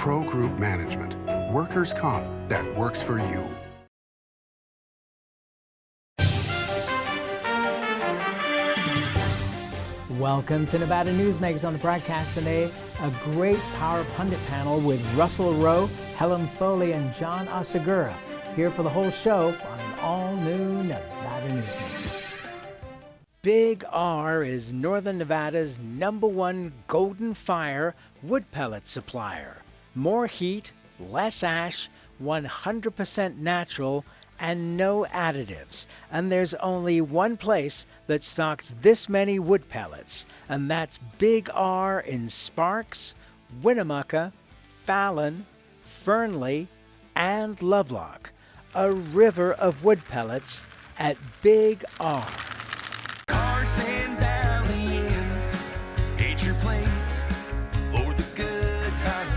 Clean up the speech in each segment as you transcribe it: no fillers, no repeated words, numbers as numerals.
Pro Group Management. Workers' comp that works for you. Welcome to Nevada Newsmakers. On the broadcast today, a great Power Pundit panel with Russell Rowe, Helen Foley, and John Oceguera, here for the whole show on an all-new Nevada Newsmakers. Big R is Northern Nevada's #1 Golden Fire wood pellet supplier. More heat, less ash, 100% natural, and no additives. And there's only one place that stocks this many wood pellets, and that's Big R in Sparks, Winnemucca, Fallon, Fernley, and Lovelock. A river of wood pellets at Big R. Carson Valley Inn, it's your place for the good times.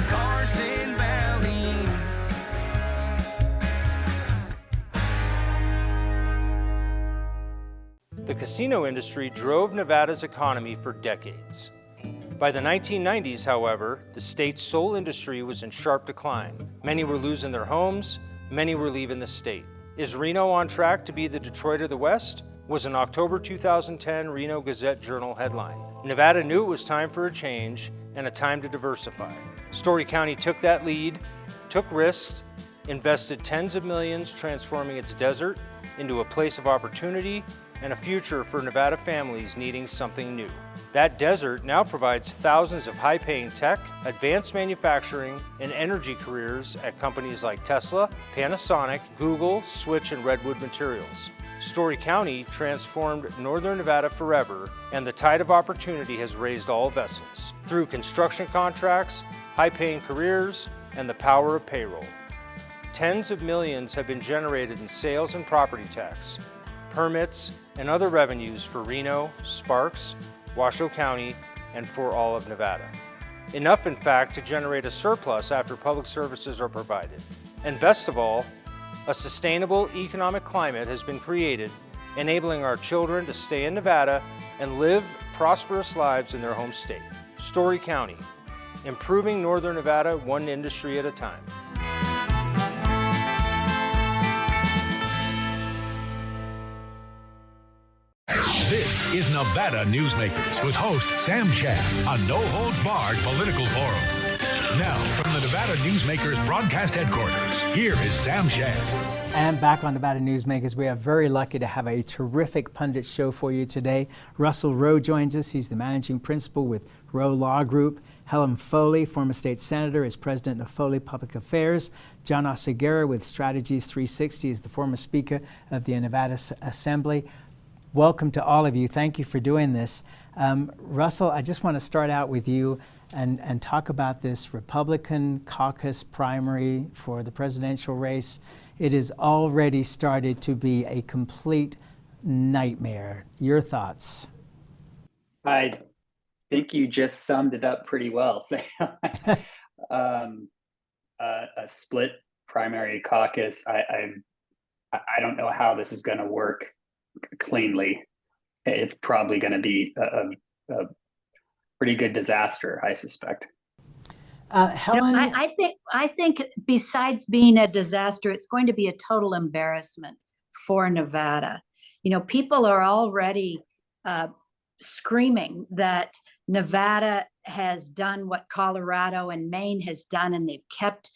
Carson Valley Inn. The casino industry drove Nevada's economy for decades. By the 1990s, however, the state's sole industry was in sharp decline. Many were losing their homes, many were leaving the state. Is Reno on track to be the Detroit of the West? Was an October 2010 Reno Gazette-Journal headline. Nevada knew it was time for a change and a time to diversify. Story County took that lead, took risks, invested tens of millions transforming its desert into a place of opportunity and a future for Nevada families needing something new. That desert now provides thousands of high-paying tech, advanced manufacturing, and energy careers at companies like Tesla, Panasonic, Google, Switch, and Redwood Materials. Story County transformed Northern Nevada forever, and the tide of opportunity has raised all vessels through construction contracts, high-paying careers, and the power of payroll. Tens of millions have been generated in sales and property tax, permits, and other revenues for Reno, Sparks, Washoe County, and for all of Nevada. Enough, in fact, to generate a surplus after public services are provided. And best of all, a sustainable economic climate has been created, enabling our children to stay in Nevada and live prosperous lives in their home state. Story County, improving Northern Nevada one industry at a time. This is Nevada Newsmakers with host Sam Shad, a no-holds-barred political forum. Now, from the Nevada Newsmakers broadcast headquarters, here is Sam Shad. And back on Nevada Newsmakers, we are very lucky to have a terrific pundit show for you today. Russell Rowe joins us. He's the managing principal with Rowe Law Group. Helen Foley, former state senator, is president of Foley Public Affairs. John Oceguera with Strategies 360 is the former speaker of the Nevada Assembly. Welcome to all of you. Thank you for doing this. Russell, I just want to start out with you and talk about this Republican caucus primary for the presidential race. It has already started to be a complete nightmare. Your thoughts? I think you just summed it up pretty well. A split primary caucus. I don't know how this is going to work cleanly. It's probably going to be a pretty good disaster, I suspect. Helen, I think besides being a disaster, it's going to be a total embarrassment for Nevada. You know, people are already screaming that Nevada has done what Colorado and Maine has done, and they've kept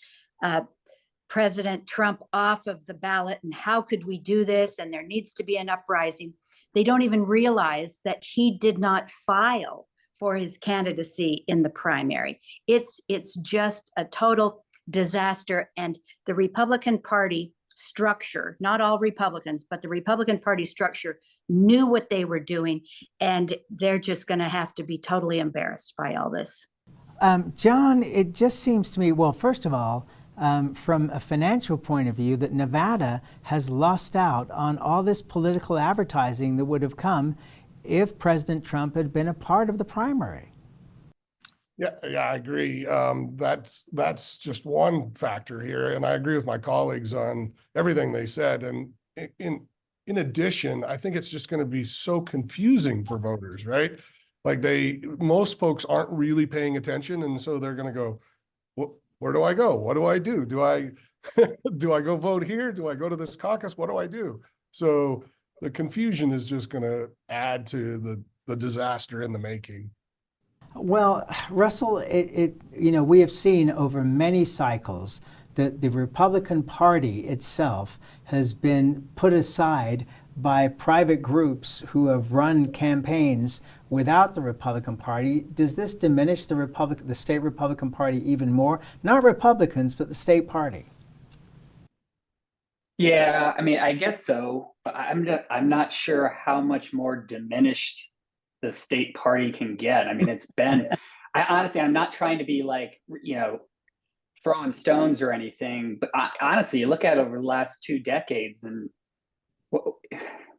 President Trump off of the ballot, and how could we do this? And there needs to be an uprising. They don't even realize that he did not file for his candidacy in the primary. It's just a total disaster. And the Republican Party structure, not all Republicans, but the Republican Party structure knew what they were doing, and they're just going to have to be totally embarrassed by all this. John, it just seems to me, well, first of all, from a financial point of view, that Nevada has lost out on all this political advertising that would have come if President Trump had been a part of the primary. Yeah, I agree. That's just one factor here, and I agree with my colleagues on everything they said. And in addition, I think it's just going to be so confusing for voters, right? Like most folks aren't really paying attention, and so they're going to go, where do I go? What do I do? Do I do I go vote here? Do I go to this caucus? What do I do? So the confusion is just going to add to the disaster in the making. Well, Russell, we have seen over many cycles that the Republican Party itself has been put aside by private groups who have run campaigns without the Republican Party. Does this diminish the state Republican Party even more? Not Republicans, but the state party. Yeah, I mean, I guess so. But I'm not sure how much more diminished the state party can get. I mean, it's been. I'm not trying to be like, throwing stones or anything, but honestly, you look at it over the last 2 decades, and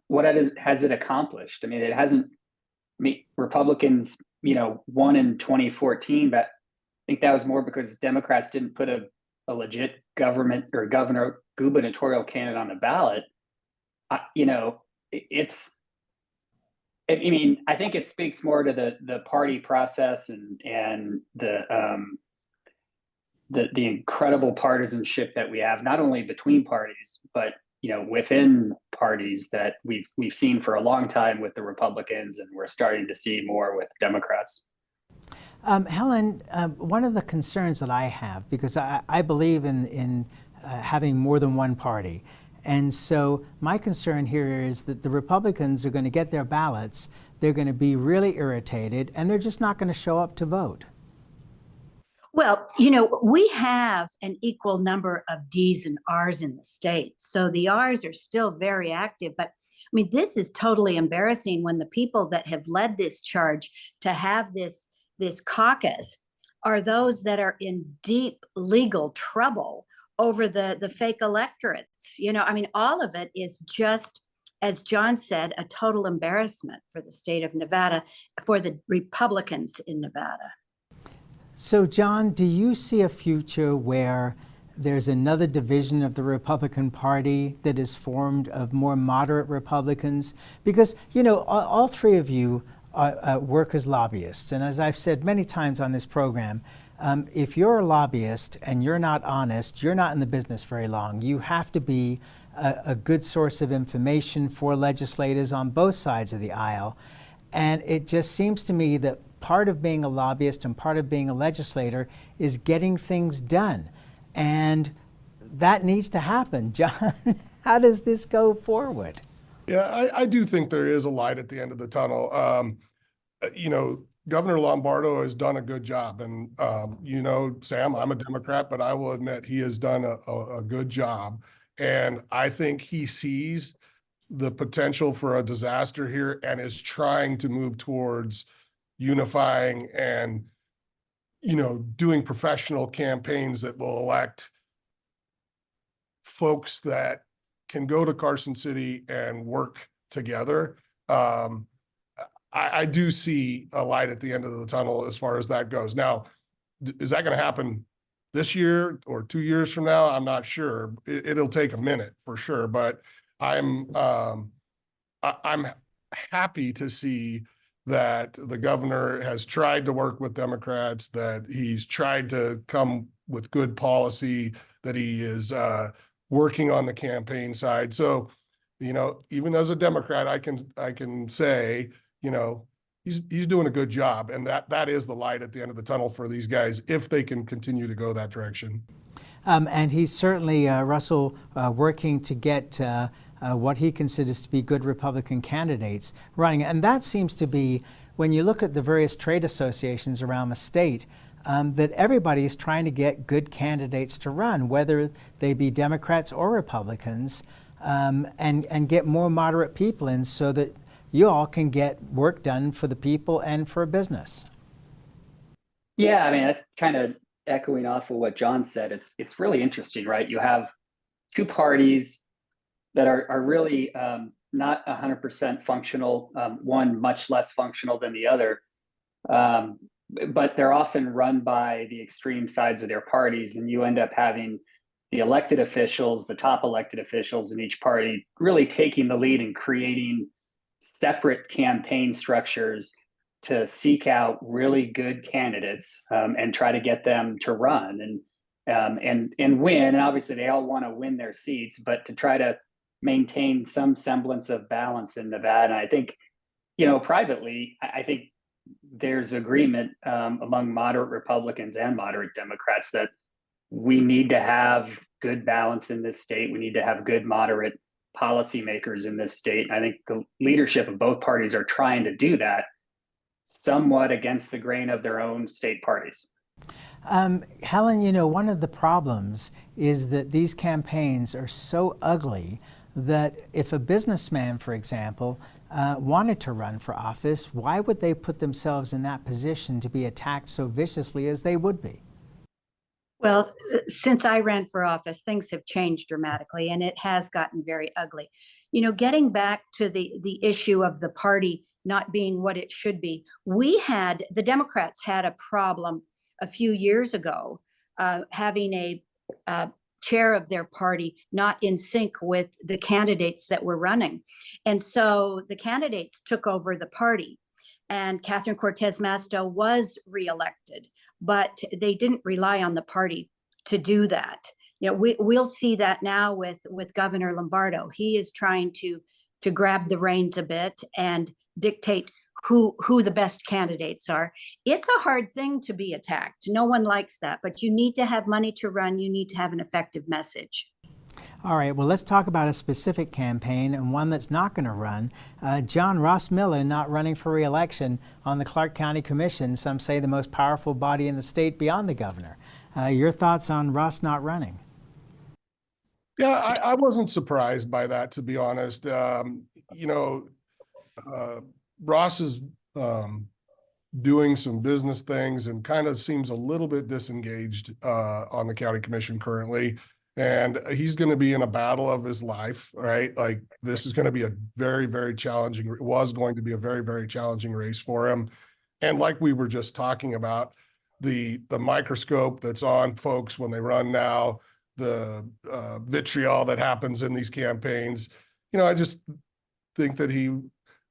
what has it accomplished? I mean, it hasn't. I mean, Republicans, won in 2014, but I think that was more because Democrats didn't put a legit government or gubernatorial candidate on the ballot. I think it speaks more to the party process and the incredible partisanship that we have, not only between parties, but within parties that we've seen for a long time with the Republicans, and we're starting to see more with Democrats. Helen, one of the concerns that I have, because I believe in having more than one party, and so my concern here is that the Republicans are going to get their ballots, they're going to be really irritated, and they're just not going to show up to vote. Well, we have an equal number of D's and R's in the state. So the R's are still very active. But I mean, this is totally embarrassing when the people that have led this charge to have this caucus are those that are in deep legal trouble over the fake electorates. I mean, all of it is just, as John said, a total embarrassment for the state of Nevada, for the Republicans in Nevada. So, John, do you see a future where there's another division of the Republican Party that is formed of more moderate Republicans? Because, all three of you work as lobbyists. And as I've said many times on this program, if you're a lobbyist and you're not honest, you're not in the business very long. You have to be a good source of information for legislators on both sides of the aisle. And it just seems to me that part of being a lobbyist and part of being a legislator is getting things done. And that needs to happen. John, how does this go forward? Yeah, I do think there is a light at the end of the tunnel. Governor Lombardo has done a good job. And, Sam, I'm a Democrat, but I will admit he has done a good job. And I think he sees the potential for a disaster here and is trying to move towards unifying and, doing professional campaigns that will elect folks that can go to Carson City and work together. I do see a light at the end of the tunnel as far as that goes. Now, is that going to happen this year or 2 years from now? I'm not sure. It'll take a minute for sure, but I'm happy to see that the governor has tried to work with Democrats, that he's tried to come with good policy, that he is working on the campaign side. So, even as a Democrat, I can say, he's doing a good job, and that is the light at the end of the tunnel for these guys if they can continue to go that direction. And he's certainly, Russell, working to get what he considers to be good Republican candidates running. And that seems to be, when you look at the various trade associations around the state, that everybody is trying to get good candidates to run, whether they be Democrats or Republicans, and get more moderate people in so that you all can get work done for the people and for business. Yeah, I mean, that's kind of echoing off of what John said. It's really interesting, right? You have two parties that are really not 100% functional, one much less functional than the other, but they're often run by the extreme sides of their parties, and you end up having the elected officials, the top elected officials in each party, really taking the lead and creating separate campaign structures to seek out really good candidates and try to get them to run and win. And obviously, they all want to win their seats, but to try to maintain some semblance of balance in Nevada. And I think, privately, I think there's agreement among moderate Republicans and moderate Democrats that we need to have good balance in this state. We need to have good moderate policymakers in this state. And I think the leadership of both parties are trying to do that, somewhat against the grain of their own state parties. Helen, one of the problems is that these campaigns are so ugly that if a businessman, for example, wanted to run for office, why would they put themselves in that position to be attacked so viciously as they would be? Well, since I ran for office, things have changed dramatically, and it has gotten very ugly. Getting back to the issue of the party not being what it should be, the Democrats had a problem a few years ago, having a chair of their party not in sync with the candidates that were running. And so the candidates took over the party, and Catherine Cortez Masto was reelected, but they didn't rely on the party to do that. We'll see that now with Governor Lombardo. He is trying to grab the reins a bit and dictate who the best candidates are. It's a hard thing to be attacked. No one likes that, but you need to have money to run. You need to have an effective message. All right, well, let's talk about a specific campaign and one that's not going to run. John Ross Miller not running for re-election on the Clark County Commission, some say the most powerful body in the state beyond the governor. Your thoughts on Ross not running? Yeah, I wasn't surprised by that, to be honest. Ross is doing some business things and kind of seems a little bit disengaged on the county commission currently. And he's going to be in a battle of his life, right? Like, this is going to be a very, very challenging, was going to be a very, very challenging race for him. And like we were just talking about, the microscope that's on folks when they run now, the vitriol that happens in these campaigns, I just think that he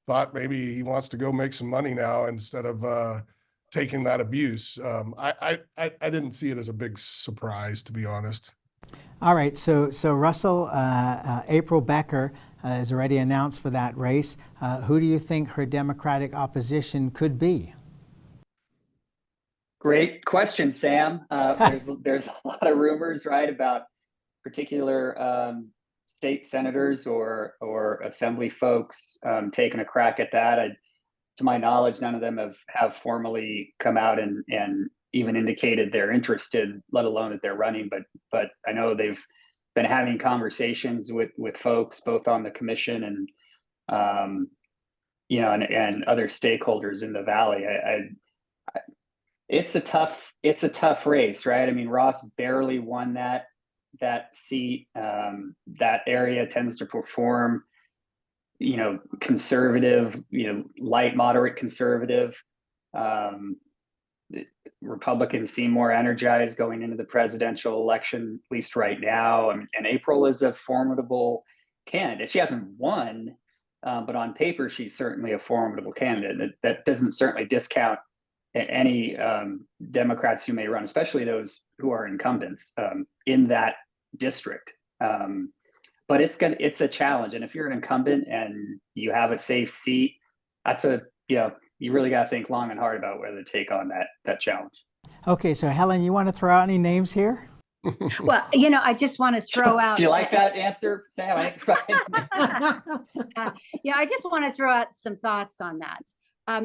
thought maybe he wants to go make some money now instead of taking that abuse. I didn't see it as a big surprise, to be honest. All right, so Russell, April Becker is already announced for that race. Who do you think her Democratic opposition could be? Great question, Sam. There's a lot of rumors, right, about particular state senators or assembly folks taking a crack at that. To my knowledge, none of them have formally come out and even indicated they're interested, let alone that they're running. But I know they've been having conversations with folks both on the commission and and other stakeholders in the valley. It's a tough race, right? I mean, Ross barely won that seat. That area tends to perform, conservative, light, moderate conservative. Republicans seem more energized going into the presidential election, at least right now. And April is a formidable candidate. She hasn't won, but on paper, she's certainly a formidable candidate. That doesn't certainly discount any Democrats who may run, especially those who are incumbents in that district. But it's a challenge. And if you're an incumbent and you have a safe seat, you really got to think long and hard about whether to take on that challenge. Okay, so Helen, you want to throw out any names here? Well, I just want to throw out. Do you like that answer, Sam? Yeah, I just want to throw out some thoughts on that.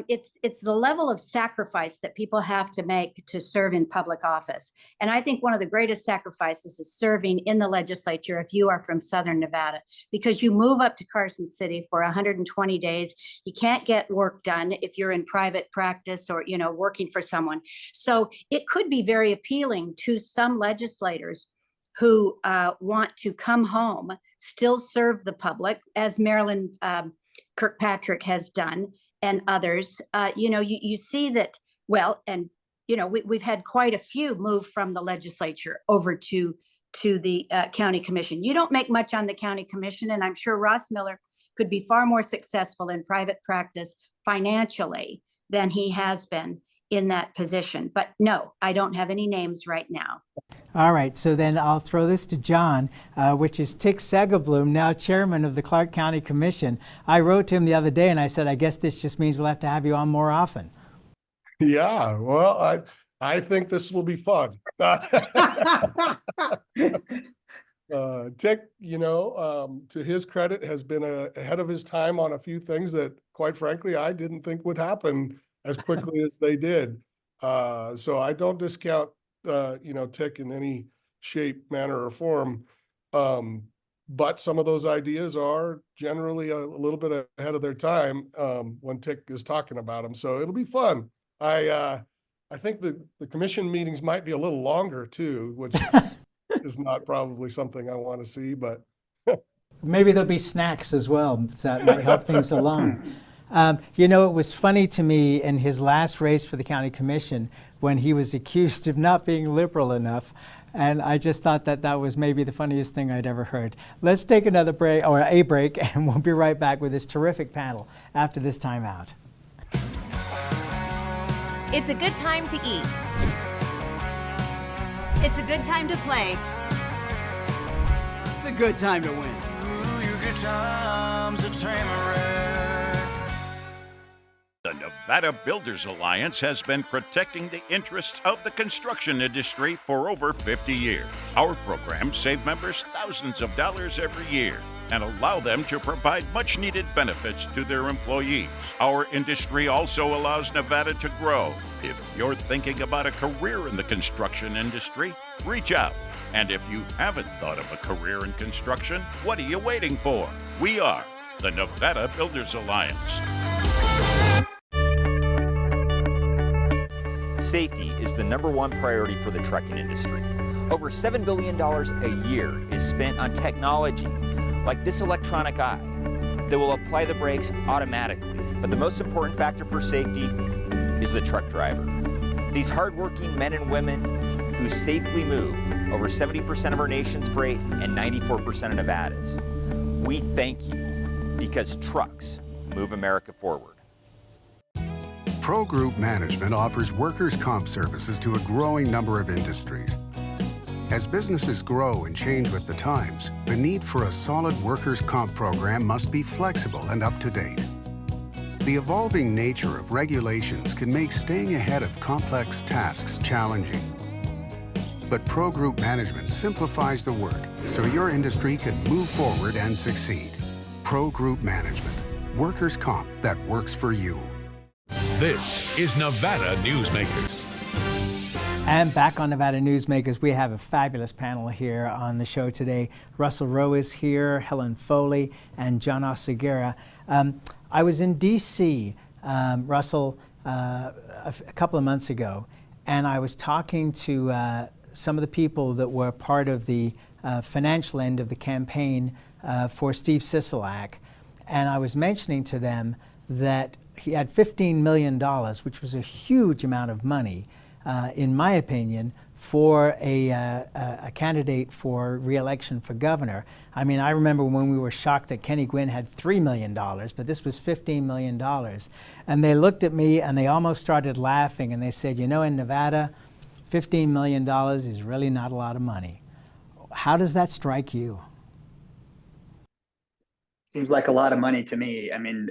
It's the level of sacrifice that people have to make to serve in public office. And I think one of the greatest sacrifices is serving in the legislature if you are from Southern Nevada, because you move up to Carson City for 120 days. You can't get work done if you're in private practice or, working for someone. So it could be very appealing to some legislators who want to come home, still serve the public, as Marilyn Kirkpatrick has done, and others. You see that, well, and we've had quite a few move from the legislature over to the county commission. You don't make much on the county commission, and I'm sure Ross Miller could be far more successful in private practice financially than he has been in that position. But no, I don't have any names right now. All right, so then I'll throw this to John, which is Tick Segelblum, now chairman of the Clark County Commission. I wrote to him the other day and I said, I guess this just means we'll have to have you on more often. Yeah, well, I think this will be fun. Tick, to his credit, has been ahead of his time on a few things that, quite frankly, I didn't think would happen as quickly as they did. So I don't discount, Tick in any shape, manner, or form. But some of those ideas are generally a little bit ahead of their time when Tick is talking about them. So it'll be fun. I think the commission meetings might be a little longer too, which is not probably something I want to see, but maybe there'll be snacks as well, so that might help things along. It was funny to me in his last race for the county commission when he was accused of not being liberal enough. And I just thought that was maybe the funniest thing I'd ever heard. Let's take another break, or a break, and we'll be right back with this terrific panel after this timeout. It's a good time to eat. It's a good time to play. It's a good time to win. Ooh, your good times at Tamarack. The Nevada Builders Alliance has been protecting the interests of the construction industry for over 50 years. Our programs save members thousands of dollars every year and allow them to provide much-needed benefits to their employees. Our industry also allows Nevada to grow. If you're thinking about a career in the construction industry, reach out. And if you haven't thought of a career in construction, what are you waiting for? We are the Nevada Builders Alliance. Safety is the #1 priority for the trucking industry. Over $7 billion a year is spent on technology like this electronic eye that will apply the brakes automatically. But the most important factor for safety is the truck driver. These hardworking men and women who safely move over 70% of our nation's freight and 94% of Nevada's. We thank you because trucks move America forward. Pro Group Management offers workers' comp services to a growing number of industries. As businesses grow and change with the times, the need for a solid workers' comp program must be flexible and up to date. The evolving nature of regulations can make staying ahead of complex tasks challenging. But Pro Group Management simplifies the work so your industry can move forward and succeed. Pro Group Management, workers' comp that works for you. This is Nevada Newsmakers. And back on Nevada Newsmakers, we have a fabulous panel here on the show today. Russell Rowe is here, Helen Foley, and John Oceguera. I was in D.C., Russell, a couple of months ago, and I was talking to some of the people that were part of the financial end of the campaign for Steve Sisolak, and I was mentioning to them that he had $15 million, which was a huge amount of money, in my opinion, for a candidate for re-election for governor. I mean, I remember when we were shocked that Kenny Gwynn had $3 million, but this was $15 million. And they looked at me and they almost started laughing and they said, in Nevada, $15 million is really not a lot of money. How does that strike you? Seems like a lot of money to me. I mean,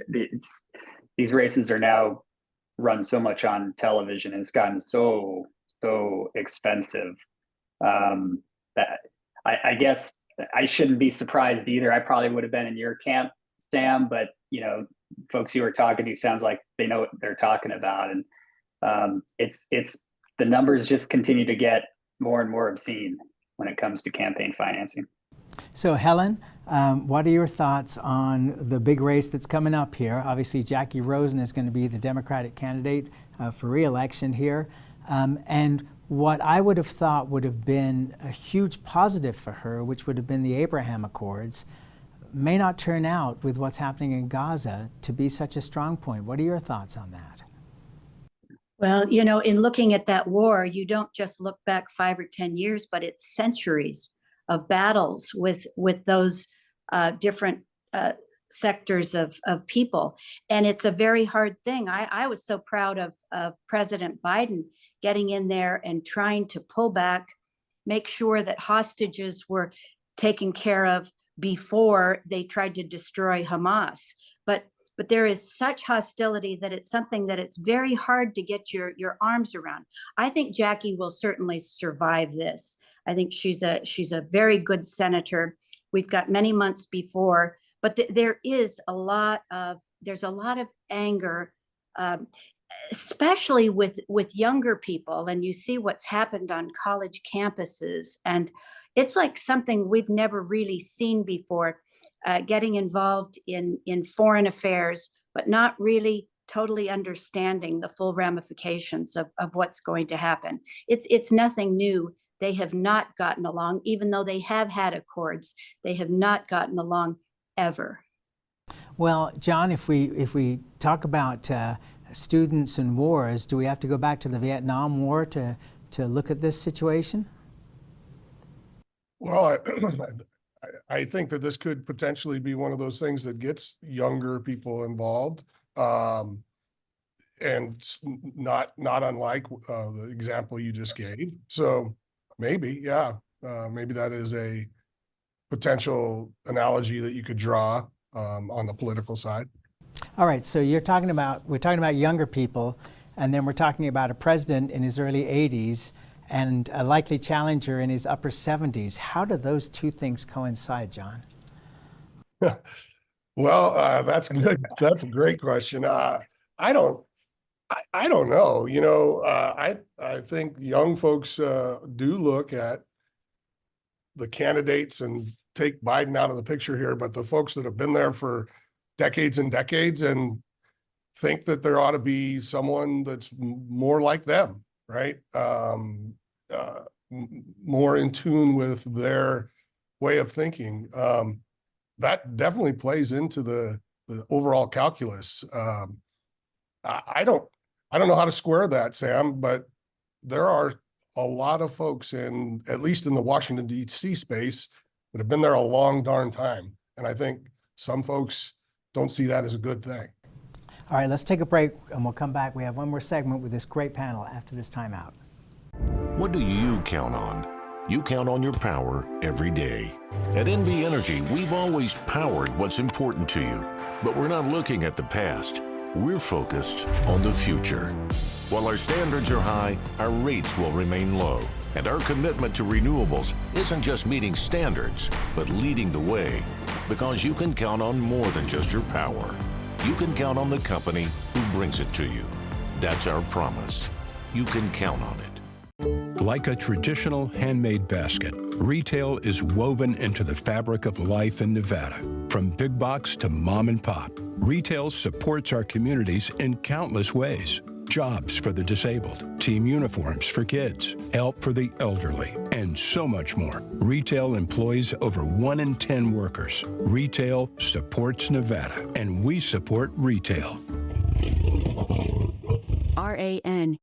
these races are now run so much on television and it's gotten so expensive that I guess I shouldn't be surprised either. I probably would have been in your camp, Sam, but folks you were talking to sounds like they know what they're talking about, and it's the numbers just continue to get more and more obscene when it comes to campaign financing. So Helen, what are your thoughts on the big race that's coming up here? Obviously, Jackie Rosen is going to be the Democratic candidate for re-election here. And what I would have thought would have been a huge positive for her, which would have been the Abraham Accords, may not turn out with what's happening in Gaza to be such a strong point. What are your thoughts on that? Well, in looking at that war, you don't just look back 5 or 10 years, but it's centuries of battles with those different sectors of people. And it's a very hard thing. I was so proud of President Biden getting in there and trying to pull back, make sure that hostages were taken care of before they tried to destroy Hamas. But there is such hostility that it's something that it's very hard to get your arms around. I think Jackie will certainly survive this. I think she's a very good senator. We've got many months before, but there's a lot of anger, especially with younger people. And you see what's happened on college campuses, and it's like something we've never really seen before, getting involved in foreign affairs, but not really totally understanding the full ramifications of what's going to happen. It's nothing new. They have not gotten along, even though they have had accords. They have not gotten along ever. Well, John, if we talk about students and wars, do we have to go back to the Vietnam War to look at this situation? Well, I think that this could potentially be one of those things that gets younger people involved, and not unlike the example you just gave. So maybe, yeah, maybe that is a potential analogy that you could draw on the political side. All right, so we're talking about younger people, and then we're talking about a president in his early 80s and a likely challenger in his upper 70s. How do those two things coincide, John? Well, that's good. That's a great question. I don't know. You know, I think young folks do look at the candidates and take Biden out of the picture here, but the folks that have been there for decades and decades and think that there ought to be someone that's more like them, right? More in tune with their way of thinking. That definitely plays into the overall calculus. I don't know how to square that, Sam, but there are a lot of folks at least in the Washington, D.C. space that have been there a long darn time. And I think some folks don't see that as a good thing. All right, let's take a break and we'll come back. We have one more segment with this great panel after this timeout. What do you count on? You count on your power every day. At NV Energy, we've always powered what's important to you, but we're not looking at the past. We're focused on the future. While our standards are high, our rates will remain low. And our commitment to renewables isn't just meeting standards, but leading the way. Because you can count on more than just your power. You can count on the company who brings it to you. That's our promise. You can count on it. Like a traditional handmade basket, retail is woven into the fabric of life in Nevada. From big box to mom and pop, retail supports our communities in countless ways. Jobs for the disabled, team uniforms for kids, help for the elderly, and so much more. Retail employs over 1 in 10 workers. Retail supports Nevada, and we support retail. RANNV.org.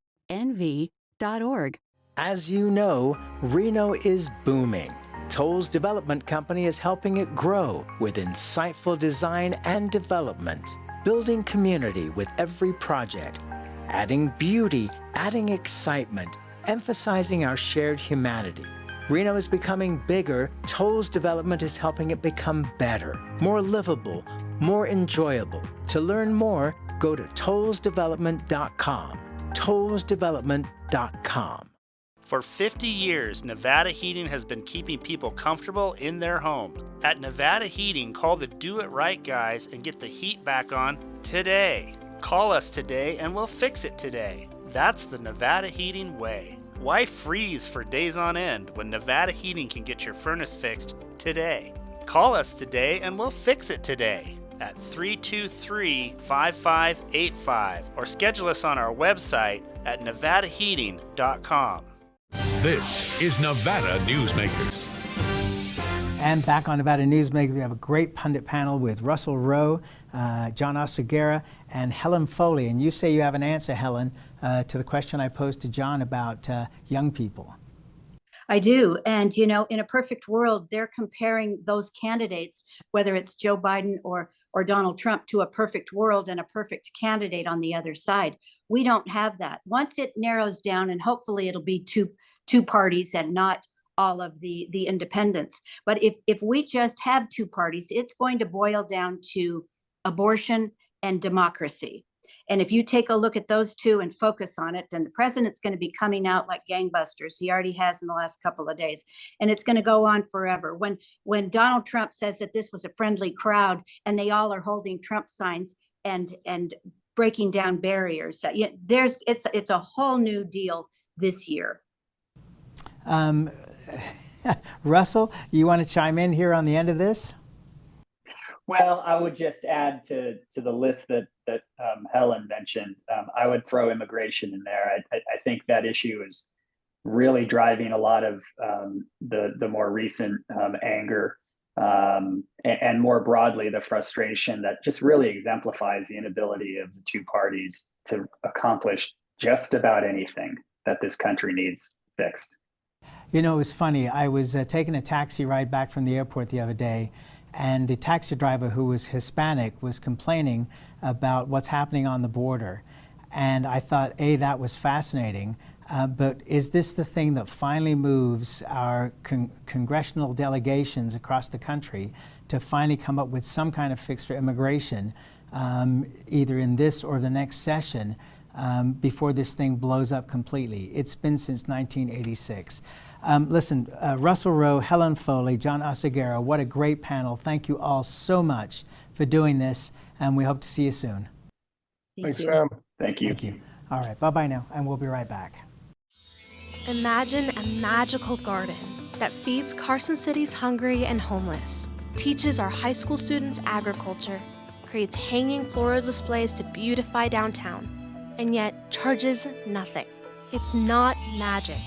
As you know, Reno is booming. Toll's development company is helping it grow with insightful design and development, building community with every project, adding beauty, adding excitement, emphasizing our shared humanity. Reno is becoming bigger. Toll's development is helping it become better, more livable, more enjoyable. To learn more, go to tollsdevelopment.com. tollsdevelopment.com. For 50 years, Nevada Heating has been keeping people comfortable in their homes. At Nevada Heating, call the Do It Right guys and get the heat back on today. Call us today and we'll fix it today. That's the Nevada Heating way. Why freeze for days on end when Nevada Heating can get your furnace fixed today? Call us today and we'll fix it today at 323-5585 or schedule us on our website at nevadaheating.com. This is Nevada Newsmakers. And back on Nevada Newsmakers, we have a great pundit panel with Russell Rowe, John Oceguera, and Helen Foley. And you say you have an answer, Helen, to the question I posed to John about young people. I do. And, you know, in a perfect world, they're comparing those candidates, whether it's Joe Biden or Donald Trump, to a perfect world and a perfect candidate on the other side. We don't have that. Once it narrows down, and hopefully it'll be two parties and not all of the independents. But if we just have two parties, it's going to boil down to abortion and democracy. And if you take a look at those two and focus on it, then the president's going to be coming out like gangbusters. He already has in the last couple of days. And it's going to go on forever. When Donald Trump says that this was a friendly crowd and they all are holding Trump signs and breaking down barriers, it's a whole new deal this year. Russell, you want to chime in here on the end of this? Well, I would just add to the list that Helen mentioned. I would throw immigration in there. I think that issue is really driving a lot of the more recent anger and more broadly the frustration that just really exemplifies the inability of the two parties to accomplish just about anything that this country needs fixed. You know, it was funny. I was taking a taxi ride back from the airport the other day, and the taxi driver, who was Hispanic, was complaining about what's happening on the border. And I thought, that was fascinating. But is this the thing that finally moves our congressional delegations across the country to finally come up with some kind of fix for immigration, either in this or the next session, before this thing blows up completely? It's been since 1986. Listen, Russell Rowe, Helen Foley, John Oceguera, what a great panel. Thank you all so much for doing this, and we hope to see you soon. Thanks, Sam. Thank you. Thank you. All right, bye-bye now, and we'll be right back. Imagine a magical garden that feeds Carson City's hungry and homeless, teaches our high school students agriculture, creates hanging floral displays to beautify downtown, and yet charges nothing. It's not magic.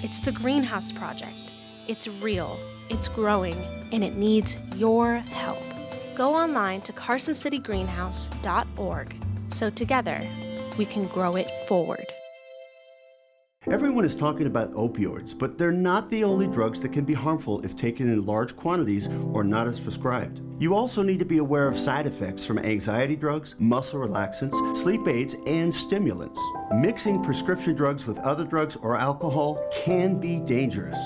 It's the Greenhouse Project. It's real, it's growing, and it needs your help. Go online to carsоncitygreenhouse.org so together we can grow it forward. Everyone is talking about opioids, but they're not the only drugs that can be harmful if taken in large quantities or not as prescribed. You also need to be aware of side effects from anxiety drugs, muscle relaxants, sleep aids, and stimulants. Mixing prescription drugs with other drugs or alcohol can be dangerous.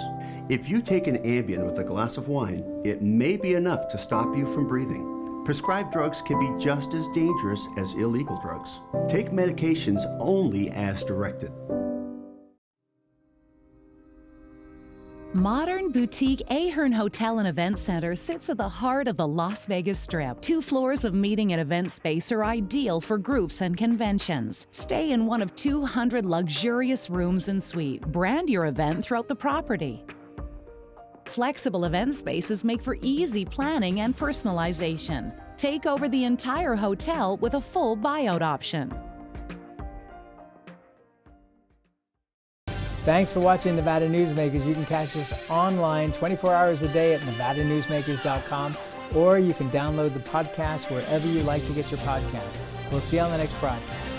If you take an Ambien with a glass of wine, it may be enough to stop you from breathing. Prescribed drugs can be just as dangerous as illegal drugs. Take medications only as directed. Modern boutique Ahern Hotel and Event Center sits at the heart of the Las Vegas Strip. 2 floors of meeting and event space are ideal for groups and conventions. Stay in one of 200 luxurious rooms and suites. Brand your event throughout the property. Flexible event spaces make for easy planning and personalization. Take over the entire hotel with a full buyout option. Thanks for watching Nevada Newsmakers. You can catch us online 24 hours a day at nevadanewsmakers.com, or you can download the podcast wherever you like to get your podcast. We'll see you on the next broadcast.